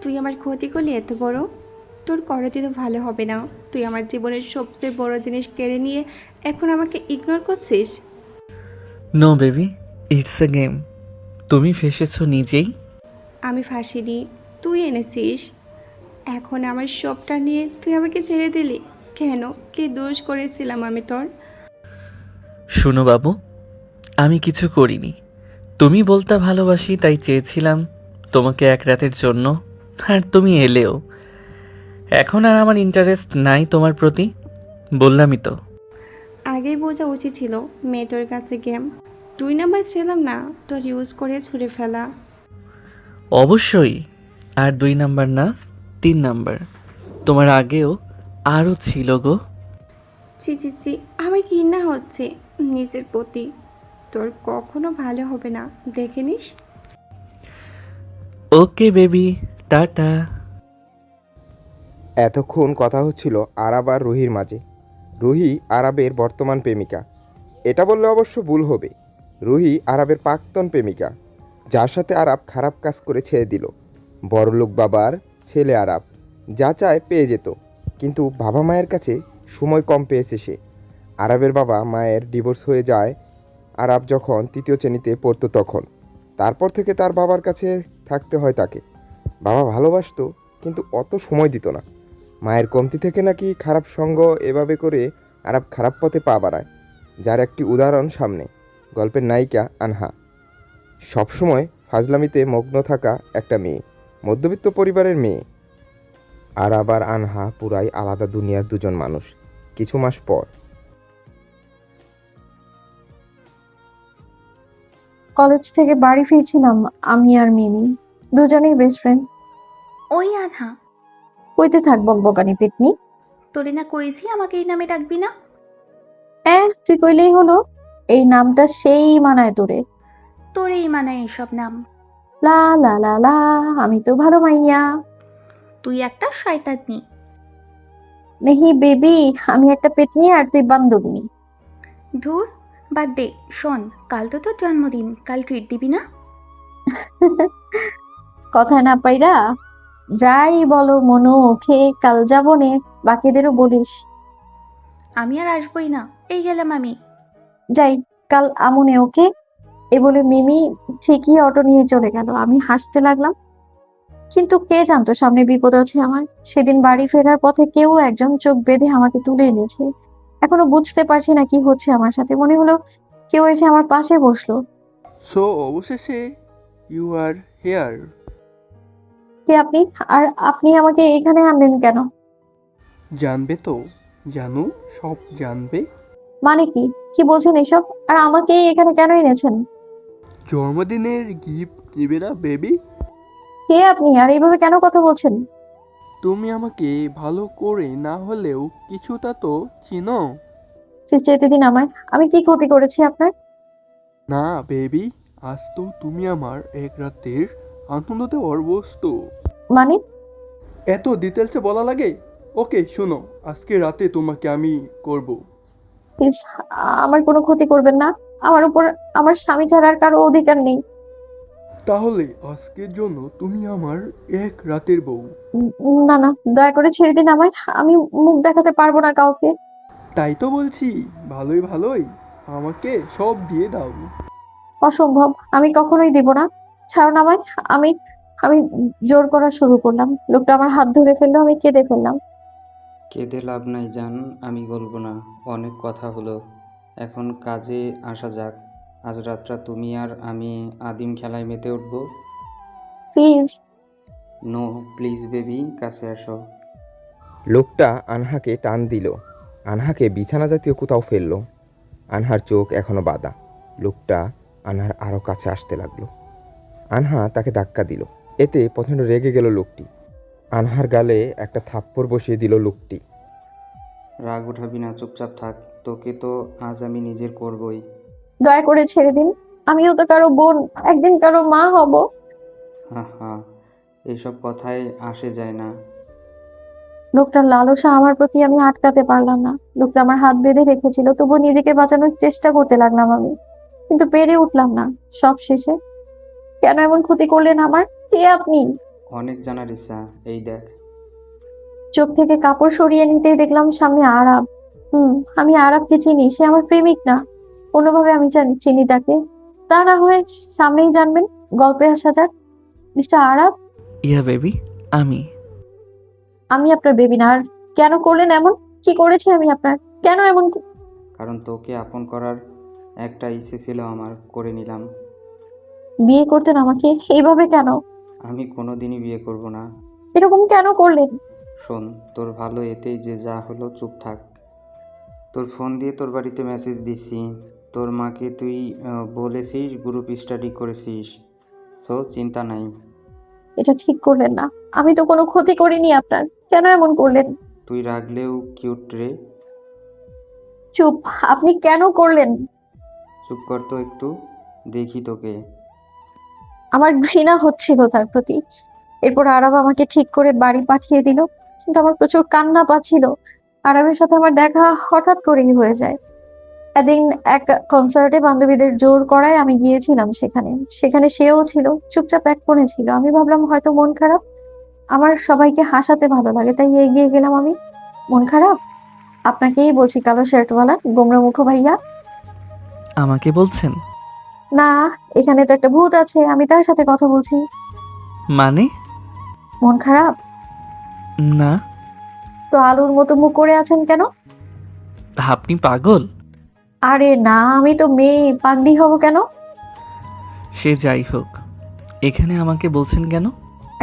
তুই আমার ক্ষতি করলি এত বড়? তোর করাতে তো ভালো হবে না। তুই আমার জীবনের সবচেয়ে বড় জিনিস কেড়ে নিয়ে এখন আমাকে ইগনোর করছিস। No baby, it's a game. তুমি ফেসেছো নিজেই। আমি ফাঁসিনি, তুই এনেছিস। এখন আমার সবটা নিয়ে তুই আমাকে ছেড়ে দিলি কেন? কি দোষ করেছিলাম আমি তোর? শোনো বাবু, আমি কিছু করিনি। তুমি বলতে ভালোবাসি তাই চেয়েছিলাম তোমাকে এক রাতের জন্য, আর তুমি এলেও। এখন আর আমার ইন্টারেস্ট নাই তোমার প্রতি, বললামই তো। আগেই বোঝা উচিত ছিল মেয়ে তোর কাছে গেম। 2 নাম্বার ছিলাম না তোর ইউজ করে ছুঁড়ে ফেলা। অবশ্যই, আর 2 নাম্বার না, 3 নাম্বার। তোমার আগেও আরও ছিল গো। ছি ছি ছি, আমার ঘৃণা হচ্ছে নিজের প্রতি। তোর কখনো ভালো হবে না, দেখে নিস। Okay baby, tata. এতক্ষণ কথা হচ্ছিল আরাব আর রুহির মাঝে। রুহি আরাবের বর্তমান প্রেমিকা। এটা বললে অবশ্য ভুল হবে। রুহি আরাবের প্রাক্তন প্রেমিকা, যার সাথে আরাব খারাপ কাজ করে ছেড়ে দিল। বড়লোক বাবার ছেলে আরাব, যা চায় পেয়ে যেত, কিন্তু বাবা মায়ের কাছে সময় কম পেয়েছে সে। আরাবের বাবা মায়ের ডিভোর্স হয়ে যায় আরাব যখন 3য় শ্রেণীতে পড়তো তখন। তারপর থেকে তার বাবার কাছে থাকতে হয় তাকে। বাবা ভালোবাসতো, কিন্তু অত সময় দিত না। মায়ের কমতি থেকে নাকি খারাপ সঙ্গ এভাবে করে আরাব খারাপ পথে পা বাড়ায়, যার একটি উদাহরণ সামনে। গল্পের নায়িকা আনহা, সবসময় ফাজলামিতে মগ্ন থাকা একটা মেয়ে, মধ্যবিত্ত পরিবারের মেয়ে। আরাব আর আনহা পুরাই আলাদা দুনিয়ার দুজন মানুষ। কিছু মাস পর কলেজ থেকে বাড়ি ফিরছিলাম আমি আর মিমি, দুজনেই বেস্ট ফ্রেন্ড। ওই আধা, কইতে থাক বকবকানি পেতনি। তোরে না কইছি আমাকে এই নামে ডাকবি না। তুই কইলেই হলো। এই নামটা সেই মানায় তোরে। তোরেই মানায় এইসব নাম। লা লা লা লা, আমি তো ভালো মাইয়া। তুই একটা শয়তানি। নেহি বেবি, আমি একটা পেতনি আর তুই বান্দরনি। ধুর, বাদ দে। শোন, কাল তো তোর জন্মদিন, কাল ট্রিট দিবি না? কথায় না পাইরা যাই বলো মনু ওকে, কাল যাবো নে, বাকিদেরও বলিস। আমি আর আসবই না, এই গেলাম আমি। যাই, কাল আমনে ওকে। এ বলে মিমি ঠিকই অটো নিয়ে চলে গেল। আমি হাসতে লাগলাম, কিন্তু কে জানতো সামনে বিপদ আছে আমার। সেদিন বাড়ি ফেরার পথে কেউ একজন চোখ বেঁধে আমাকে তুলে এনেছে। এখনো বুঝতে পারছি না কি হচ্ছে আমার সাথে। মনে হলো কেউ এসে আমার পাশে বসলো। সো অবশেষে ইউ আর হেয়ার। কে আপনি? আর আপনি আমাকে এখানে আনলেন কেন? জানবে তো, জানু, সব জানবে। মানে কি কি বলছেন এসব? আর আমাকে এখানে কেন এনেছেন? জন্মদিনের গিফট দিবে না বেবি? কে আপনি আর এইভাবে কেন কথা বলছেন? তুমি আমাকে ভালো করে না হলেও কিছুটা তো চিনো। প্লিজ যেতে দিন আমায়। আমি কি ক্ষতি করেছি আপনার? না বেবি, আজ তো তুমি আমার এক রাতের আনন্দ দেওয়ার বস্তু। মানে? এত ডিটেলসে বলা লাগে? ওকে শোনো, আজকে রাতে তোমাকে আমি করব। প্লিজ, আমার কোনো ক্ষতি করবেন না। আমার উপর আমার স্বামী ছাড়া আর কারো অধিকার নেই। তাহলে আজকের জন্য তুমি আমার এক রাতের বউ। না না, দয়া করে ছেড়ে দিন আমায়। আমি মুখ দেখাতে পারবো না কাউকে। তাই তো বলছি, ভালোই ভালোই আমাকে সব দিয়ে দাও। অসম্ভব, আমি কখনোই দিব না। ছাড়ুন আমায়। আমি আমি জোর করা শুরু করলাম। লোকটা আমার হাত ধরে ফেললো, আমি কেঁদে ফেললাম। কেঁদে লাভ নাই জান, আমি গলবো না। অনেক কথা হলো, এখন কাজে আসা যাক। আজ রাতটা তুমি আর আমি আদিম খেলায় মেতে উঠবো। প্লিজ। নো প্লিজ বেবি, কাছে আসো। লোকটা আনহাকে টান দিল, আনহাকে বিছানা জাতীয় কোথাও ফেললো। আনহার চোখ এখনো বাঁধা। লোকটা আনহার আরও কাছে আসতে লাগলো। আনহা তাকে ধাক্কা দিল। এতে প্রচণ্ড রেগে গেল লোকটি। আনহার গালে একটা থাপ্পড় বসিয়ে দিল লোকটি। রাগ উঠাবি না, চুপচাপ থাক। তোকে তো আজ আমি নিজের করবই। দয়া করে ছেড়ে দিন। আমিও তো কারো বোন, একদিন কারো মা হব। হা হা, এইসব কথায় আসে যায় না। লোকটার লালসা আমার প্রতি আমি আটকাতে পারলাম না। লোকটা আমার হাত বেঁধে রেখেছিল, তবুও নিজেকে বাঁচানোর চেষ্টা করতে লাগলাম আমি, কিন্তু পেরে উঠলাম না। সব শেষে কেন এমন ক্ষতি করলেন আমার? কে আপনি? অনেক জানার ইচ্ছা, এই দেখ। চোখ থেকে কাপড় সরিয়ে নিতেই দেখলাম সামনে আরাব। আমি আরাবকে চিনি, সে আমার প্রেমিক না। অন্যভাবে আমি চিনি তাকে। তা না হয়ে সামনেই জানবেন। গল্পে আসা যাক। মিস্টার আরাব, ইয়া বেবি, আমি। আমি আপনার বেবি না। আর কেন করলেন এমন? কি করেছি আমি আপনার? কেন এমন কারণ তোকে আপন করার একটা ইচ্ছে ছিল আমার, করে নিলাম। বিয়ে করতেন আমাকে? এইভাবে কেন? আমি কোনোদিনই বিয়ে করব না। এরকম কেন করলেন? শোন, তোর ভালো এতেই যে যা হলো, চুপ থাক। তোর ফোন দিয়ে তোর বাড়িতে মেসেজ দিছি, তোর মাকে তুই বলেছিস, গ্রুপ স্টাডি করেছিস, তো চিন্তা নাই। এটা ঠিক করলেন না। আমি তো কোনো ক্ষতি করিনি আপনার। কেন এমন করলেন? তুই রাগলেও কিউট রে। চুপ। আপনি কেন করলেন? চুপ কর তো একটু, দেখি তোকে। আমার ঘৃণা হচ্ছিল তার প্রতি। এরপর আরব আমাকে ঠিক করে বাড়ি পাঠিয়ে দিল। কিন্তু আমার প্রচুর কান্না পাচ্ছিল। আরবের সাথে আমার দেখা হঠাৎ করেই হয়ে যায়। একদিন এক কনসার্টে বান্ধবীদের জোর করায় আমি গিয়েছিলাম সেখানে। সেখানে সেও ছিল, চুপচাপ এক কোণে ছিল। আমি ভাবলাম হয়তো মন খারাপ। আমার সবাইকে হাসাতে ভালো লাগে, তাই এগিয়ে গেলাম আমি। মন খারাপ? আপনাকেই বলছি, কালো শার্টওয়ালা গোমরা মুখ ভাইয়া। আমাকে বলছেন? না, এখানে তো একটা ভূত আছে, আমি তার সাথে কথা বলছি। মানে? মন খারাপ? না। তো আলুর মতো মুখ করে আছেন কেন? আপনি পাগল? আরে না, আমি তো মেয়ে, পাগলি হব কেন? সে যাই হোক, এখানে আমাকে বলছেন কেন?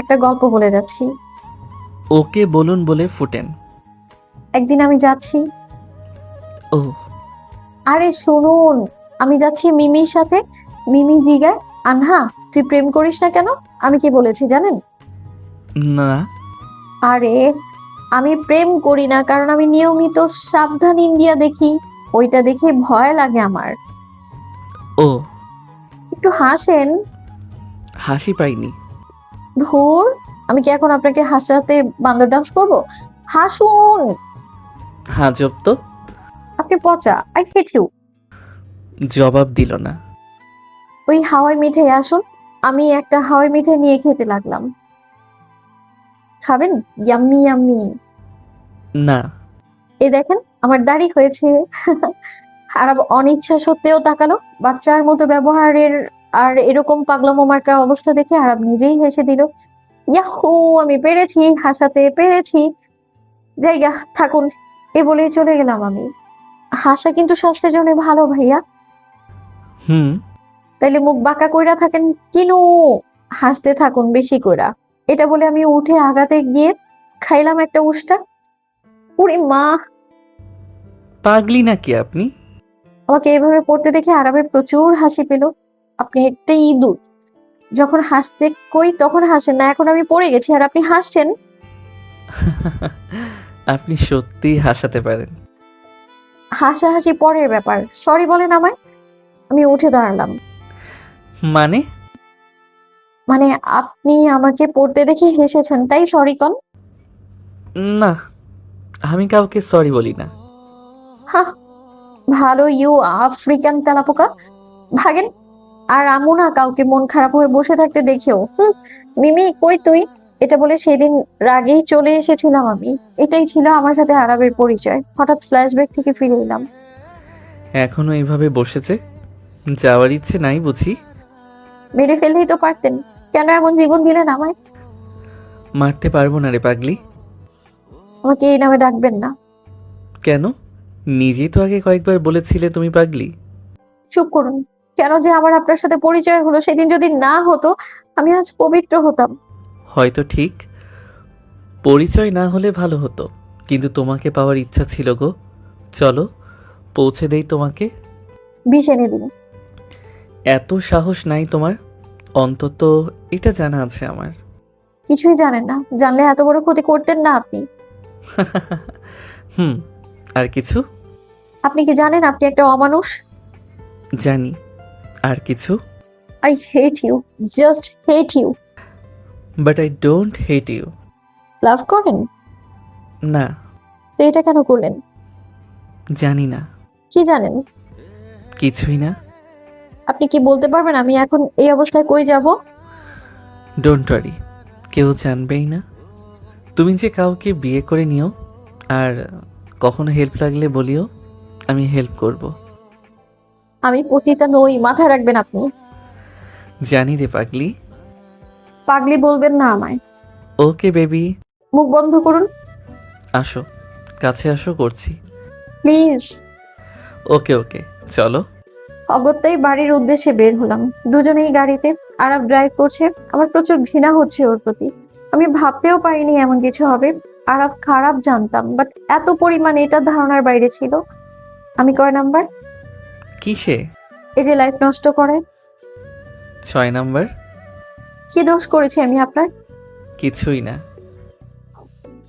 একটা গল্প বলে যাচ্ছি। ওকে বলুন বলে ফুটেন। একদিন আমি যাচ্ছি। ও, আরে শুনুন, আমি যাচ্ছি মিমির সাথে। মিমি জিগায়, আনহা তুই প্রেম করিস না কেন? আমি কি বলেছি জানেন? না। আরে আমি প্রেম করি না, কারণ আমি নিয়মিত সাবধান ইন্ডিয়া দেখি। ওইটা দেখে ভয় লাগে আমার। ও, একটু হাসেন। হাসি পাইনি। ধুর, আমি কি এখন আপনাকে হাসাতে বান্দর ডান্স করব? হাসুন। হাজব তো। আপনি পচা, আই হেট ইউ। জবাব দিল না। ওই হাওয়াই মিঠাই আসুন। আমি একটা হাওয়াই মিঠাই নিয়ে খেতে লাগলাম। খাবেন? Yummy yummy. না। এ দেখেন, আমার দাড়ি হয়েছে। আরব অনিচ্ছা সত্ত্বেও তাকালো। বাচ্চার মতো ব্যবহারের আর এরকম পাগলামো মার্কা অবস্থা দেখে আরব নিজেই হেসে দিল। ইয়াহু, আমি পেরেছি, হাসাতে পেরেছি। জায়গা থাকুন। এ বলেই চলে গেলাম আমি। হাসা কিন্তু স্বাস্থ্যের জন্য ভালো ভাইয়া। হুম। তাইলে মুখ বাঁকা কইরা থাকেন কিনু? হাসতে থাকুন বেশি কইরা। এটা বলে আমি উঠে আগাতে গিয়ে খাইলাম একটা উষ্টা। উরে মা! পাগলি নাকি আপনি? আমাকে এভাবে পড়তে দেখে আরবের প্রচুর হাসি পেল। আপনি একটা ইঁদুর। যখন হাসতে কই তখন হাসেন না, এখন আমি পড়ে গেছি আর আপনি হাসছেন। আপনি সত্যিই হাসাতে পারেন। হাসাহাসি পরের ব্যাপার, সরি বলেন আমায়। আমি উঠে দাঁড়ালাম। মানে? মানে আপনি আমাকে পড়তে দেখে হেসেছেন, তাই সরি কন। না, আমি কাউকে সরি বলি না। হা, ভালো ইউ আফ্রিকান তেলাপোকা। ভাগেন। আর আমু না কাউকে মন খারাপ হয়ে বসে থাকতে দেখেও। মিমি কই তুই? এটা বলে সেদিন রাগেই চলে এসেছিলাম আমি। এটাই ছিল আমার সাথে আরবের পরিচয়। হঠাৎ ফ্ল্যাশব্যাক থেকে ফিরে এলাম। এখনো এইভাবে বসেছে? যাওয়ার ইচ্ছে নাই বুঝি? মেরে ফেললেই তো পারতেন। কেন এমন জীবন দিলেন আমায়? মারতে পারবো না রে পাগলি। আমাকে এই নামে ডাকবেন না। কেন? নিজেই তো আগে কয়েকবার বলেছিলে তুমি পাগলি। চুপ করুন। কেন যে আমার আপনার সাথে পরিচয় হলো, সেদিন যদি না হতো আমি আজ পবিত্র হতাম। হয়তো ঠিক, পরিচয় না হলে ভালো হতো, কিন্তু তোমাকে পাওয়ার ইচ্ছা ছিল গো। চলো পৌঁছে দেই তোমাকে। বিষ এনে দিন। এত সাহস নাই তোমার? অন্তত এটা জানা আছে আমার। কিছুই জানেন না, জানলে এত বড় ক্ষতি করতেন না আপনি। হুম, আর কিছু? আপনি কি জানেন আপনি একটা অমানুষ? জানি। আর কিছু? I hate you, just hate you. But I don't hate you. Love করেন? না। তো এটা কেন করলেন? জানি না। কি জানেন? কিছুই না। আপনি কি বলতে পারবেন আমি এখন এই অবস্থায় কই যাব? ডোন্ট ওয়ারি, কেউ জানবেই না। তুমি যে কাউকে বিয়ে করে নিও, আর কখনো হেল্প লাগলে বলিও, আমি হেল্প করব। আমি পতিতা নই, মাথায় রাখবেন আপনি। জানি রে পাগলি। পাগলি বলবেন না আমায়। Okay baby. মুখ বন্ধ করুন আসো, কাছে আসো, করছি। প্লিজ। ওকে ওকে, চলো। অগত্যাই বাড়ির উদ্দেশ্যে বের হলাম। দুজনেই গাড়িতে। আরাব ড্রাইভ করছে। আমার প্রচুর ঘৃণা হচ্ছে ওর প্রতি। আমি ভাবতেও পারিনি এমন কিছু হবে। আরাব খারাপ জানতাম, বাট এত পরিমাণে এটা ধারণার বাইরে ছিল। আমি কয় নাম্বার? কিসে? এই যে লাইফ নষ্ট করে। 6 নাম্বার। কি দোষ করেছি আমি আপনার? কিছুই না।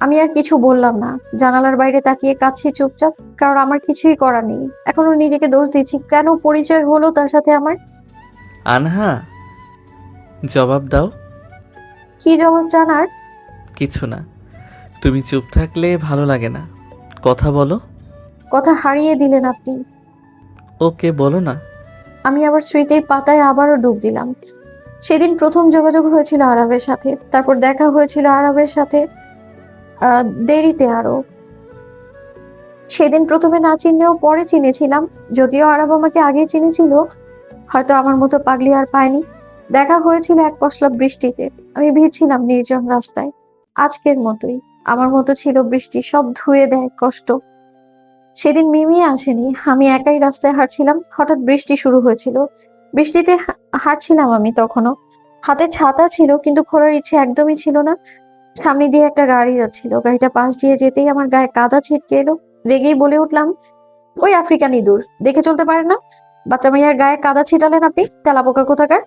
আমি আর কিছু বললাম না। জানালার বাইরে তাকিয়ে কাঁদছি চুপচাপ, কারণ আমার কিছুই করার নেই। এখনো নিজেকে দোষ দিচ্ছি, কেন পরিচয় হলো তার সাথে আমার। আনহা, জবাব দাও। কি জবাব জানার? কিছু না। তুমি চুপ থাকলে ভালো লাগে না, কথা বলো। কথা হারিয়ে দিলেন আপনি। ওকে, বলো না। আমি আবার স্মৃতির পাতায় আবারও ডুব দিলাম। সেদিন প্রথম যোগাযোগ হয়েছিল আরবের সাথে, তারপর দেখা হয়েছিল আরবের সাথে দেরিতে আরো। সেদিন প্রথমে না চিনলেও পরে চিনেছিলাম। যদিও আরব আমাকে আগে চিনেছিল, হয়তো আমার মতো পাগলি আর পায়নি। দেখা হয়েছিল এক পশলা বৃষ্টিতে। আমি ভিজছিলাম নির্জন রাস্তায়। আজকের মতোই আমার মতো ছিল বৃষ্টি, সব ধুয়ে দেয় কষ্ট। সেদিন মিমি আসেনি, আমি একাই রাস্তায় হাঁটছিলাম। হঠাৎ বৃষ্টি শুরু হয়েছিল। বৃষ্টিতে হাঁটছিলাম আমি তখনও। হাতে ছাতা ছিল, কিন্তু খোলার ইচ্ছে একদমই ছিল না। সামনে দিয়ে একটা গাড়ি যাচ্ছিল, গাড়িটা পাশ দিয়ে যেতেই আমার গায়ে কাদা ছিটকে এলো। রেগেই বলে উঠলাম, ওই আফ্রিকান ইঁদুর, দেখে চলতে পারেন না? বাচ্চা মেয়ের গায়ে কাদা ছিটালেন আপনি, তেলাপোকা কোথাকার।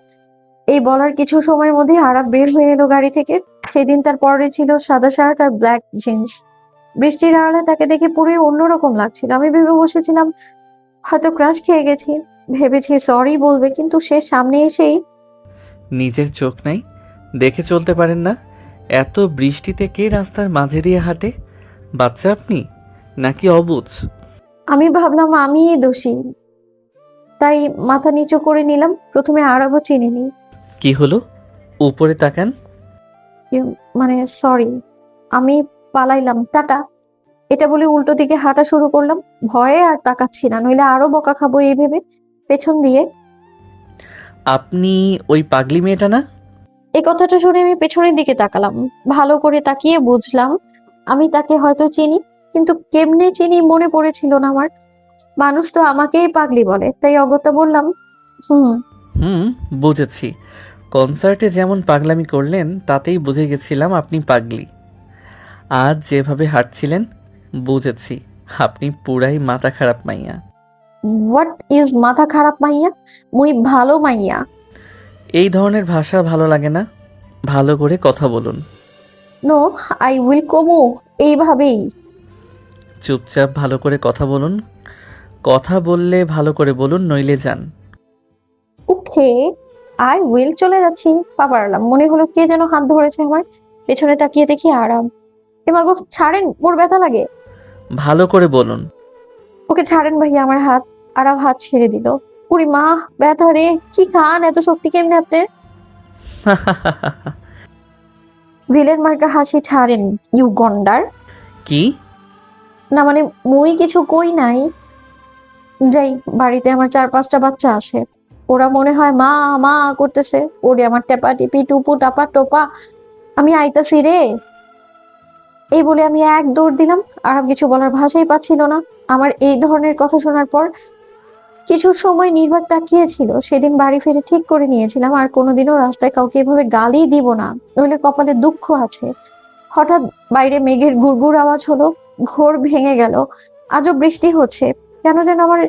এই বলার কিছু সময়ের মধ্যে আরাব বের হয়ে এলো গাড়ি থেকে। সেদিন তার পরে ছিল সাদা শার্ট আর ব্ল্যাক জিন্স। বৃষ্টির আড়ালে তাকে দেখে পুরোই অন্যরকম লাগছিল। আমি ভেবে বসেছিলাম হয়তো ক্রাশ খেয়ে গেছি। ভেবেছি সরি বলবে, কিন্তু সে সামনে এসেই। নিজের চোখ নাই, দেখে চলতে পারেন না? এত বৃষ্টিতে কে রাস্তার মাঝে দিয়ে হাঁটে? বাচ্চা আপনি নাকি অবুঝ? আমি ভাবলাম আমিই দোষী, তাই মাথা নিচু করে নিলাম। প্রথমে আরবও চিনিনি। কি হলো? উপরে তাকান। মানে সরি, আমি পালাইলাম, টাটা। এটা বলে উল্টো দিকে হাঁটা শুরু করলাম। ভয়ে আর তাকাচ্ছি না, নইলে আরো বকা খাবো এই ভেবে। পেছন দিয়ে। আপনি ওই পাগলি মেয়েটা না? এই কথাটা শুনে আমি পেছনের দিকে তাকালাম। ভালো করে তাকিয়ে বুঝলাম আমি তাকে হয়তো চিনি, কিন্তু কেমনে চিনি মনে পড়েছিল না আমার। মানুষ তো আমাকেই পাগলি বলে, তাই অগত্যা বললাম, হুম। হুম, বুঝেছি। কনসার্টে যেমন পাগলামি করলেন তাতেই বুঝে গেছিলাম আপনি পাগলি। আজ যেভাবে হাঁটছিলেন বুঝেছি আপনি পুরাই মাথা খারাপ মাইয়া। হোয়াট ইজ মাথা খারাপ মাইয়া? মুই ভালো মাইয়া। এই ধরনের ভাষা ভালো লাগে না, ভালো করে কথা বলুন। নো, আই উইল কমু এইভাবেই। চুপচাপ ভালো করে কথা বলুন। কথা বললে ভালো করে বলুন, নইলে যান। ওকে, আই উইল। চলে যাচ্ছি। পা বাড়ালাম, মনে হলো কে যেন হাত ধরেছে আমার। পেছনে তাকিয়ে দেখি আরাম। এমাগো ছাড়েন, মোর ব্যথা লাগে। ভালো করে বলুন। ওকে ছাড়েন ভাইয়া আমার হাত। আরাম হাত ছেড়ে দিল। উরি মা, ব্যথা রে। কি খান, এত শক্তি কেমনে আপনার? ভিলেন মার্কা হাসি ছাড়েন, ইউ গন্ডার। কি? না মানে মুই কিছু কই নাই। যাই, বাড়িতে আমার 4-5টা বাচ্চা আছে। ওরা মনে হয় মা মা করতেছে। ওরে আমার টেপা টিপি টুপু টাপা টোপা। আমি আইতাছি রে। এই বলে আমি এক দৌড় দিলাম। আর কিছু বলার ভাষাই পাচ্ছিল না। আমার এই ধরনের কথা শোনার পর কিছু সময় নির্বাক তাকিয়েছিল। সেদিন বাড়ি ফিরে ঠিক করে নিয়েছিলাম আর কোনোদিনও রাস্তায় কাউকে এভাবে গালি দিব না, নইলে কপালে দুঃখ আছে। হঠাৎ বাইরে মেঘের গুড়গুড় আওয়াজ হলো। ঘোর ভেঙে গেল। আজও বৃষ্টি হচ্ছে। কেন যেন আমার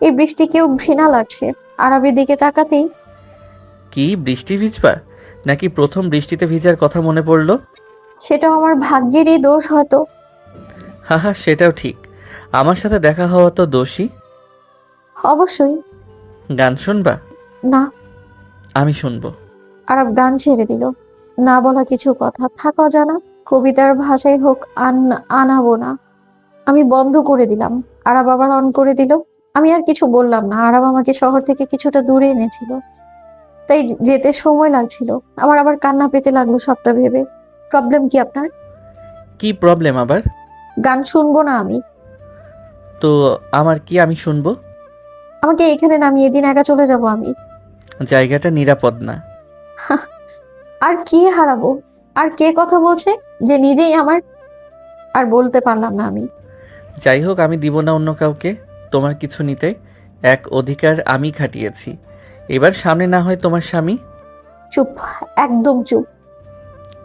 এই বৃষ্টিকেও ঘৃণা লাগছে। আরবের দিকে তাকাতেই। কি বৃষ্টি ভিজবা? নাকি প্রথম বৃষ্টিতে ভিজার কথা মনে পড়লো? সেটাও আমার ভাগ্যেরই দোষ হয়তো। হা, সেটাও ঠিক। আমার সাথে দেখা হওয়া তো দোষী। অবশ্যই। গান শুনবা? না। আমি শুনবো। আরব গান ছেড়ে দিল। না বলা কিছু কথা থাকা জানা। কবিতার ভাষায় হোক, আনাবো না। আমি বন্ধ করে দিলাম। আরব আবার অন করে দিল। আমি আর কিছু বললাম না। আরব আমাকে শহর থেকে কিছুটা দূরে এনেছিল, তাই যেতে সময় লাগছিল। আমার আবার কান্না পেতে লাগলো সবটা ভেবে। প্রবলেম কি আপনার? কি প্রবলেম আবার? গান শুনবো না আমি। তো আমার কি আমি শুনবো? আমাকে এখানে নামিয়ে দিন, একা চলে যাব আমি। জায়গাটা নিরাপদ না। আর কি হারাবো? আর কে কথা বলছে যে নিজেই আমার? আর বলতে পারলাম না আমি। যাই হোক, আমি দিব না অন্য কাউকে তোমার কিছু নিতে। এক অধিকার আমি খাটিয়েছি, এবার সামনে না হয় তোমার স্বামী। চুপ, একদম চুপ।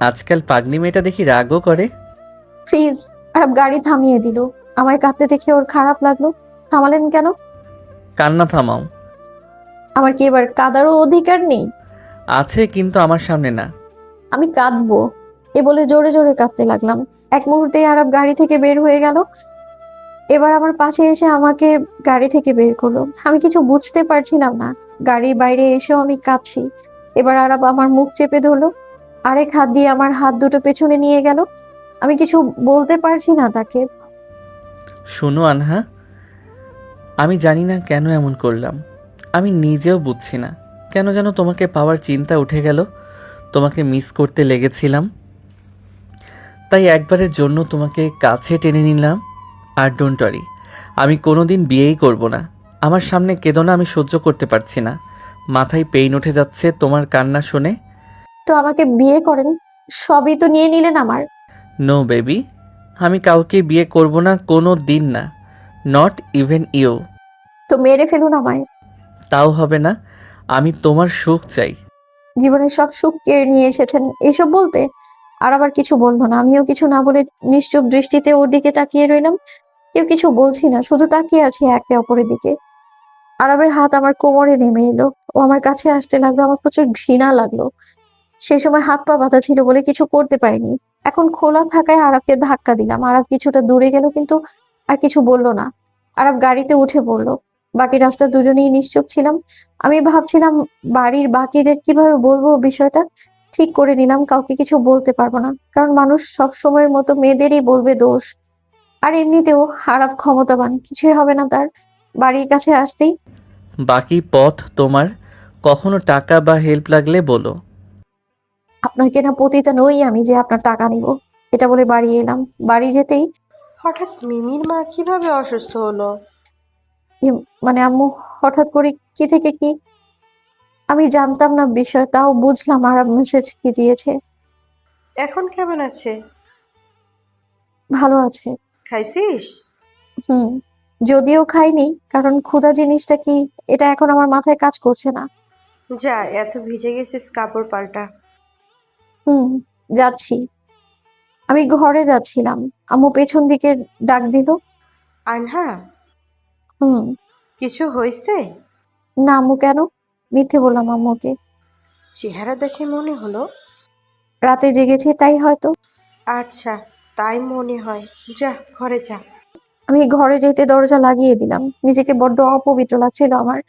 আজকাল পাগলি মেয়েটা দেখি রাগও করে। প্লিজ। আরব গাড়ি থামিয়ে দিল। আমায় কাঁদতে দেখে ওর খারাপ লাগলো। থামালেন কেন? কান্না থামাও। আমার কি এবার কাঁদারও অধিকার নেই? আছে, কিন্তু আমার সামনে না। আমি কাঁদবো, এ বলে জোরে জোরে কাঁদতে লাগলাম। এক মুহূর্তে আরব গাড়ি থেকে বের হয়ে গেল। এবার আমার পাশে এসে আমাকে গাড়ি থেকে বের করলো। আমি কিছু বুঝতে পারছিলাম না। গাড়ির বাইরে এসেও আমি কাঁদছি। এবার আরব আমার মুখ চেপে ধরলো, আরেক হাত দিয়ে আমার হাত দুটো পেছনে নিয়ে গেল। আমি কিছু বলতে পারছি না তাকে। শোনো আনহা, আমি জানি না কেন এমন করলাম। আমি নিজেও বুঝছি না কেন যেন তোমাকে পাওয়ার চিন্তা উঠে গেল। তোমাকে মিস করতে লেগেছিলাম, তাই একবারের জন্য তোমাকে কাছে টেনে নিলাম। আর ডোন্ট ওয়ারি, আমি কোনোদিন বিয়েই করব না। আমার সামনে কেঁদো না, আমি সহ্য করতে পারছি না। মাথায় পেইন উঠে যাচ্ছে তোমার কান্না শুনে। তো আমাকে বিয়ে করেন, সবই তো নিয়ে নিলেন আমার। নো বেবি, আমি কাউকে বিয়ে করব না, কোনো দিন না। Not even you. তো মেরে ফেলুন আমায়। তাও হবে না, আমি তোমার সুখ চাই। জীবনের সব সুখ কেড়ে নিয়ে এসেছেন এসব বলতে। আর আবার কিছু বললো না। আমিও কিছু না বলে নিশ্চুপ দৃষ্টিতে ওর দিকে তাকিয়ে রইলাম। কেউ কিছু বলছি না, শুধু তাকিয়ে আছি একে অপরের দিকে। আরবের হাত আমার কোমরে নেমে এলো। ও আমার কাছে আসতে লাগলো। আমার প্রচুর ঘৃণা লাগলো। সেই সময় হাত পা বাঁধা ছিল বলে কিছু করতে পারিনি। এখন খোলা থাকায় আরবকে ধাক্কা দিলাম। আরব কিছুটা দূরে গেল, কিন্তু আর কিছু বললো না। আরব গাড়িতে উঠে পড়লো। বাকি রাস্তা দুজনেই নিশ্চুপ ছিলাম। আমি ভাবছিলাম বাড়ির বাকিদের কিভাবে বলবো বিষয়টা। ঠিক করে নিলাম কাউকে কিছু বলতে পারবো না, কারণ মানুষ সব সময়ের মতো মেয়েদেরই বলবে দোষ। আর এমনিতেও আরব ক্ষমতাবান, কিছুই হবে না তার। বাড়ির কাছে আসতেই, বাকি পথ তোমার, কখনো টাকা বা হেল্প লাগলে বলো। আপনার কেনা পতিতা নই আমি যে আপনার টাকা নিব। এটা বলে বাড়ি এলাম। বাড়ি যেতেই হঠাৎ মিমির মা কিভাবে অসুস্থ হলো? মানে আম্মু হঠাৎ করে কি থেকে কি, আমি জানতাম না বিষয়, তাও বুঝলাম আরব মেসেজ কি দিয়েছে। এখন কেমন আছে? ভালো আছে। খাইছিস? হুম। যদিও খাইনি, কারণ ক্ষুধা জিনিসটা কি এটা এখন আমার মাথায় কাজ করছে না। যা, এত ভিজে গেছিস, কাপড় পাল্টা। হুম, যাচ্ছি। আমি ঘরে যাচ্ছিলাম, আম্মু পেছন দিকে ডাক দিল। আনহা, হুম। কিছু হয়েছে? না আম্মু, কেন? মিথ্যে বললাম আম্মুকে। চেহারা দেখে মনে হলো। রাতে জেগেছি তাই হয়তো। আচ্ছা, তাই মনে হয়। যা, ঘরে যা। আমি ঘরে যেতে দরজা লাগিয়ে দিলাম। নিজেকে বড্ড অপবিত্র লাগছিল আমার।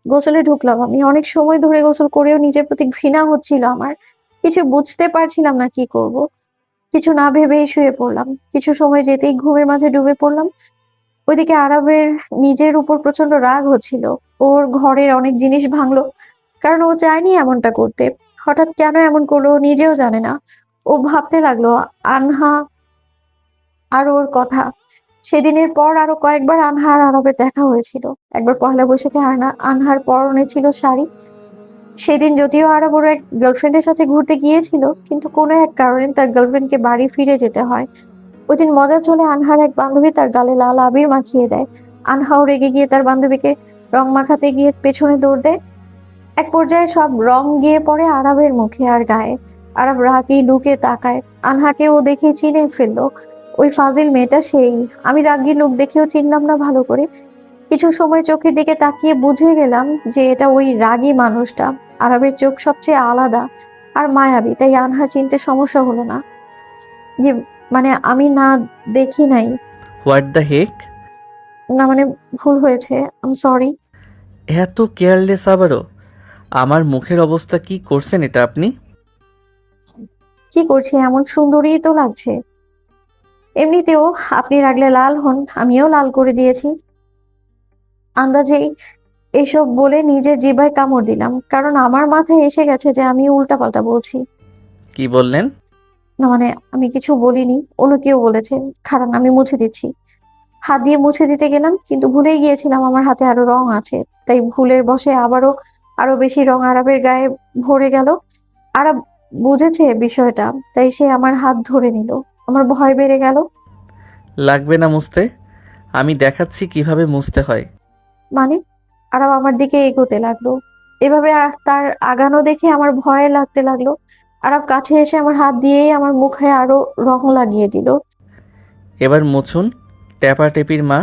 গোসলে ঢুকলাম। আমি অনেক সময় ধরে গোসল করেও নিজের প্রতি ঘৃণা হচ্ছিল আমার। কিছু বুঝতে পারছিলাম না কি করব। কিছু না ভেবেই শুয়ে পড়লাম। কিছু সময় যেতেই ঘুমের মাঝে ডুবে পড়লাম। ওইদিকে আরবের নিজের উপর প্রচন্ড রাগ হচ্ছিল। ওর ঘরের অনেক জিনিস ভাঙলো, কারণ ও চায়নি এমনটা করতে। হঠাৎ কেন এমন করলো ও নিজেও জানে না। ও ভাবতে লাগলো আনহা আর ওর কথা। সেদিনের পর আরো কয়েকবার আনহা আর আরবের দেখা হয়েছিল। একবার পহেলা বৈশাখে আনহার পরনে ছিল শাড়ি। সেদিন যদিও আরব ওর এক গার্লফ্রেন্ডের সাথে ঘুরতে গিয়েছিল, কিন্তু কোনো এক কারণে তার গার্লফ্রেন্ডকে বাড়ি ফিরে যেতে হয়। ওইদিন মজার চলে আনহার এক বান্ধবী তার গালে লাল আবির মাখিয়ে দেয়। আনহাও রেগে গিয়ে তার বান্ধবীকে রং মাখাতে গিয়ে পেছনে দৌড় দেয়। এক পর্যায়ে সব রং গিয়ে পড়ে আরবের মুখে আর গায়ে। আরব রাগী লুকে তাকায়। আনহাকে ও দেখে চিনে ফেললো। ওই ফাজিল মেয়েটা সেই। আমি রাগী লোক দেখেও চিনলাম না ভালো করে। কিছু সময় চোখের দিকে তাকিয়ে বুঝে গেলাম যে এটা ওই রাগী মানুষটা। আরবের চোখ সবচেয়ে আলাদা আর মায়াবী, তাই আনহার চিনতে সমস্যা হলো না। যে মানে আমি না দেখি নাই। হোয়াট দ্য হেক! না মানে ভুল হয়েছে, আম সরি। এত কেয়ারলেস আবারও! আমার মুখের অবস্থা কি করছেন এটা আপনি? কি করছি, এমন সুন্দরী তো লাগছে। এমনিতেও আপনি রাগলে লাল হন, আমিও লাল করে দিয়েছি। আন্দাজেই এসব বলে নিজের জিহ্বায় কামড় দিলাম, কারণ আমার মাথায় এসে গেছে যে আমি উল্টাপাল্টা বলছি। কি বললেন? না মানে আমি কিছু বলিনি, অন্য কেউ বলেছে। কারণ আমি মুছে দিচ্ছি। হাত দিয়ে মুছে দিতে গেলাম, কিন্তু ভুলেই গিয়েছিলাম আমার হাতে আরো রং আছে। তাই ভুলের বশে আরো বেশি রং আরাবের গায়ে ভরে গেল। আরাব বুঝেছে বিষয়টা, তাই সে আমার হাত ধরে নিল। আমার ভয় বেড়ে গেল। লাগবে না মুছতে, আমি দেখাচ্ছি কিভাবে মুছতে হয়। মানে আরাব আমার দিকে এগোতে লাগলো। এভাবে তার আগানো দেখে আমার ভয় লাগতে লাগলো। আরাব কাছে এসে আমার হাত দিয়েই আমার মুখে আরো রং লাগিয়ে দিল। এবার মুছুন, টেপাটেপির মা।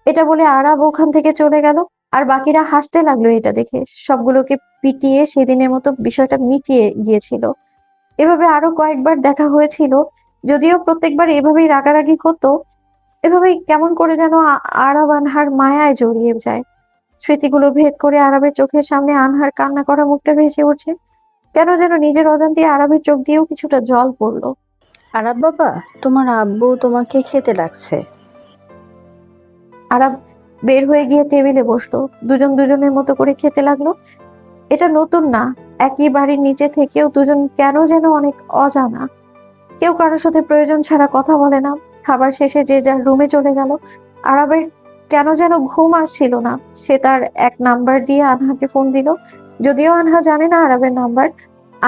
এটা বলে আরাব ওখান থেকে চলে গেল। আর বাকিরা হাসতে লাগলো এটা দেখে। সবগুলোকে পিটিয়ে সেদিনের মতো বিষয়টা মিটিয়ে গিয়েছিল। এভাবে আরো কয়েকবার দেখা হয়েছিল, যদিও প্রত্যেকবার এভাবেই রাগারাগি করতো। এভাবেই কেমন করে যেন আরাব আনহার মায়ায় জড়িয়ে যায়। স্মৃতিগুলো ভেদ করে আরবের চোখের সামনে আনহার কান্না করা মুখটা ভেসে উঠছে। কেন যেন নিজের অজান্তে আরবের চোখ দিয়েও কিছুটা জল পড়লো। আরাব বাবা, তোমার আব্বু তোমাকে খেতে ডাকছে। আরাব বের হয়ে গিয়ে টেবিলে বসলো। দুজন দুজনের মতো করে খেতে লাগলো। এটা নতুন না, একই বাড়ির নিচে থেকেও দুজন কেন যেন অনেক অজানা। কেউ কারোর সাথে প্রয়োজন ছাড়া কথা বলে না। খাবার শেষে যে যার রুমে চলে গেল। আরবের কেন যেন ঘুম আসছিল না। সে তার এক নাম্বার দিয়ে আনহাকে ফোন দিল। যদিও আনহা জানে না আরবের নাম্বার।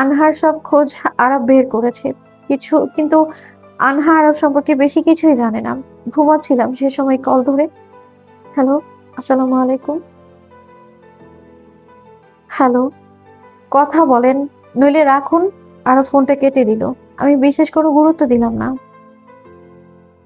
আনহার সব খোঁজ আরব বের করেছে কিন্তু আনহা আরব সম্পর্কে বেশি কিছুই জানে না। ঘুমাচ্ছিলাম সে সময় কল ধরে। হ্যালো, আসসালামু আলাইকুম। হ্যালো, কথা বলেন, নইলে রাখুন। আরব ফোনটা কেটে দিল। আমি বিশেষ কোনো গুরুত্ব দিলাম না।